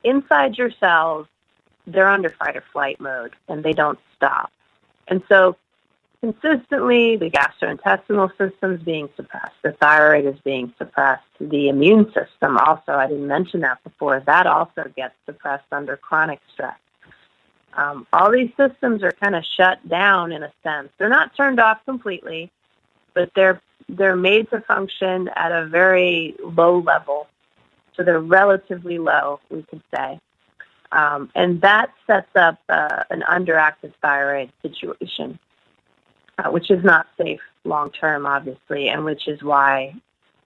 inside your cells, they're under fight or flight mode, and they don't stop. And so consistently, the gastrointestinal system is being suppressed. The thyroid is being suppressed. The immune system also, I didn't mention that before, that also gets suppressed under chronic stress. All these systems are kind of shut down in a sense. They're not turned off completely, but they're made to function at a very low level. So they're relatively low, we could say. And that sets up an underactive thyroid situation, which is not safe long-term, obviously, and which is why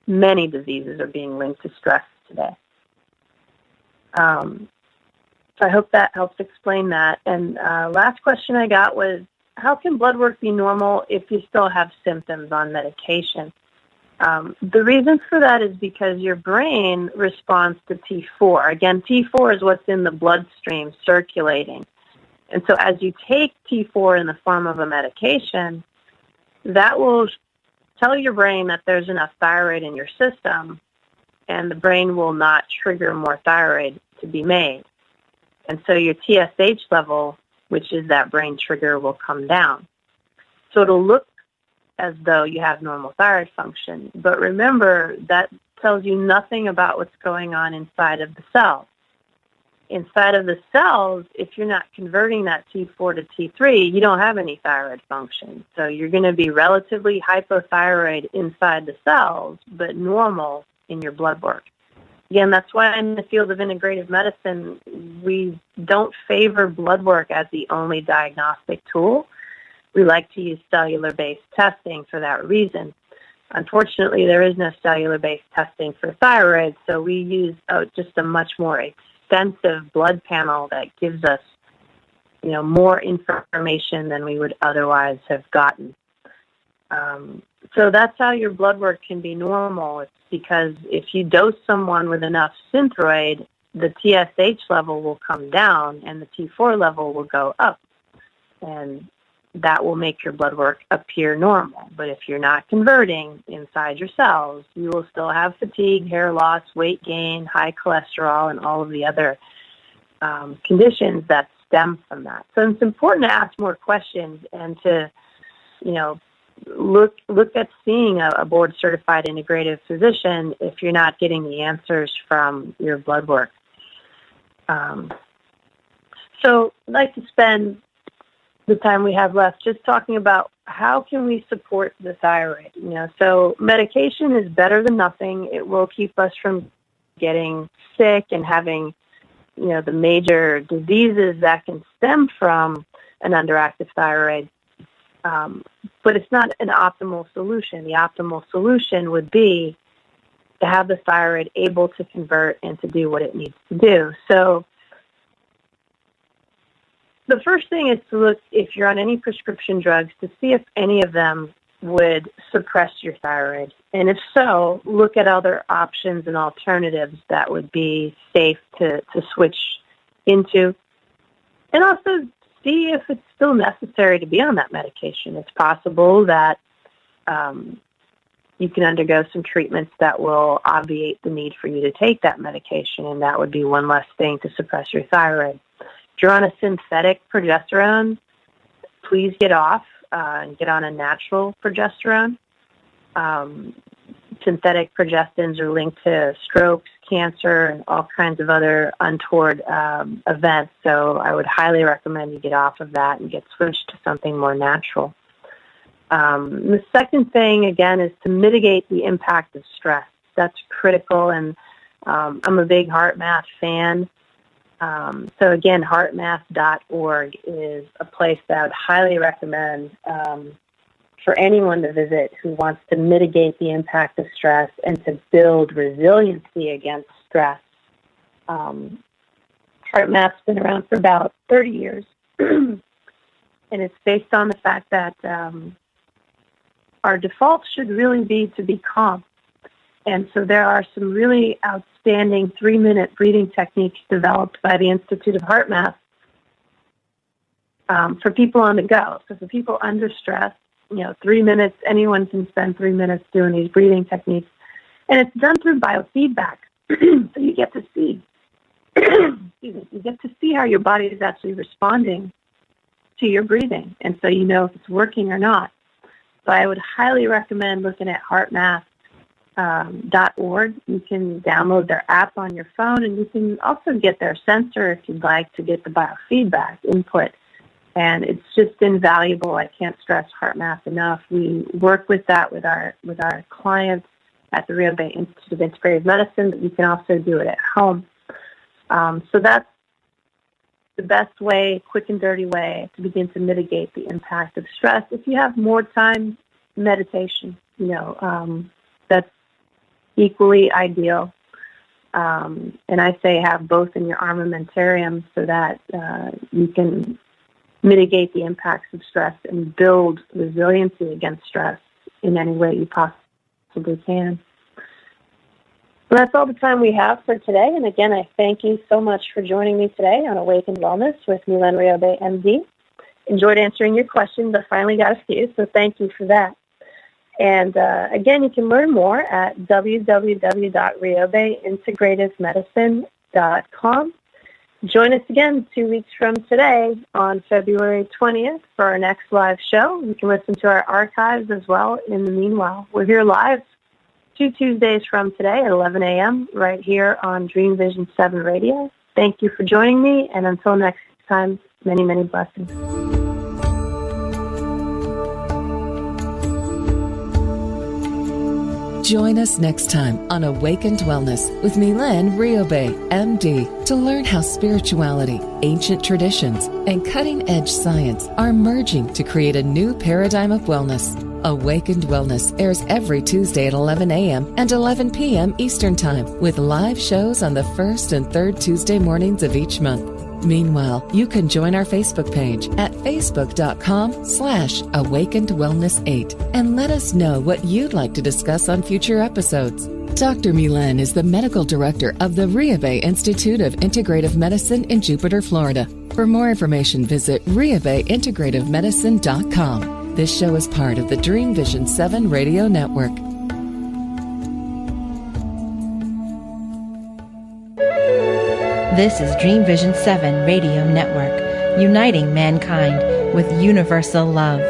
many diseases are being linked to stress today. So I hope that helps explain that. And last question I got was, how can blood work be normal if you still have symptoms on medication? The reason for that is because your brain responds to T4. Again, T4 is what's in the bloodstream circulating. And so as you take T4 in the form of a medication, that will tell your brain that there's enough thyroid in your system, and the brain will not trigger more thyroid to be made. And so your TSH level, which is that brain trigger, will come down. So it'll look as though you have normal thyroid function. But remember, that tells you nothing about what's going on inside of the cells. Inside of the cells, if you're not converting that T4 to T3, you don't have any thyroid function. So you're going to be relatively hypothyroid inside the cells, but normal in your blood work. Again, that's why in the field of integrative medicine, we don't favor blood work as the only diagnostic tool. We like to use cellular-based testing for that reason. Unfortunately, there is no cellular-based testing for thyroid, so we use just a much more extensive blood panel that gives us, more information than we would otherwise have gotten. So that's how your blood work can be normal. It's because if you dose someone with enough Synthroid, the TSH level will come down and the T4 level will go up. And that will make your blood work appear normal. But if you're not converting inside your cells, you will still have fatigue, hair loss, weight gain, high cholesterol, and all of the other conditions that stem from that. So it's important to ask more questions and to, look at seeing a board-certified integrative physician if you're not getting the answers from your blood work. So I'd like to spend the time we have left just talking about how can we support the thyroid. So medication is better than nothing. It will keep us from getting sick and having, the major diseases that can stem from an underactive thyroid. But it's not an optimal solution. The optimal solution would be to have the thyroid able to convert and to do what it needs to do. So the first thing is to look, if you're on any prescription drugs, to see if any of them would suppress your thyroid. And if so, look at other options and alternatives that would be safe to switch into. And also see if it's still necessary to be on that medication. It's possible that you can undergo some treatments that will obviate the need for you to take that medication, and that would be one less thing to suppress your thyroid. If you're on a synthetic progesterone, please get off and get on a natural progesterone. Synthetic progestins are linked to strokes, cancer, and all kinds of other untoward events. So I would highly recommend you get off of that and get switched to something more natural. The second thing, again, is to mitigate the impact of stress. That's critical, and I'm a big HeartMath fan. So again, heartmath.org is a place that I would highly recommend for anyone to visit who wants to mitigate the impact of stress and to build resiliency against stress. HeartMath's been around for about 30 years, and it's based on the fact that our default should really be to be calm. And so there are some really outstanding 3-minute breathing techniques developed by the Institute of HeartMath for people on the go. So for people under stress, 3 minutes, anyone can spend 3 minutes doing these breathing techniques. And it's done through biofeedback. So you get to see you get to see how your body is actually responding to your breathing, and so you know if it's working or not. So I would highly recommend looking at heartmath.org. You can download their app on your phone, and you can also get their sensor if you'd like to get the biofeedback input. And it's just invaluable. I can't stress HeartMath enough. We work with that with our clients at the Rio Bay Institute of Integrative Medicine, but you can also do it at home. So that's the best way, quick and dirty way, to begin to mitigate the impact of stress. If you have more time, meditation, that's equally ideal. And I say have both in your armamentarium so that you can mitigate the impacts of stress and build resiliency against stress in any way you possibly can. So that's all the time we have for today. And again, I thank you so much for joining me today on Awakened Wellness with Milen Riobe, MD. Enjoyed answering your questions. I finally got a few, so thank you for that. And again, you can learn more at www.riobeintegrativemedicine.com. Join us again 2 weeks from today on February 20th for our next live show. You can listen to our archives as well in the meanwhile. We're here live 2 Tuesdays from today at 11 a.m. right here on Dream Vision 7 Radio. Thank you for joining me, and until next time, many, many blessings. Join us next time on Awakened Wellness with Milen Riobe, MD, to learn how spirituality, ancient traditions, and cutting-edge science are merging to create a new paradigm of wellness. Awakened Wellness airs every Tuesday at 11 a.m. and 11 p.m. Eastern Time, with live shows on the first and third Tuesday mornings of each month. Meanwhile, you can join our Facebook page at facebook.com/awakenedwellness8 and let us know what you'd like to discuss on future episodes. Dr. Milen is the medical director of the Rio Bay Institute of Integrative Medicine in Jupiter, Florida. For more information, visit riobeintegrativemedicine.com. This show is part of the Dream Vision 7 radio network. This is Dream Vision 7 Radio Network, uniting mankind with universal love.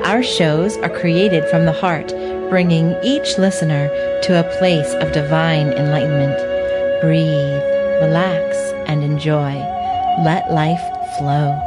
Our shows are created from the heart, bringing each listener to a place of divine enlightenment. Breathe, relax, and enjoy. Let life flow.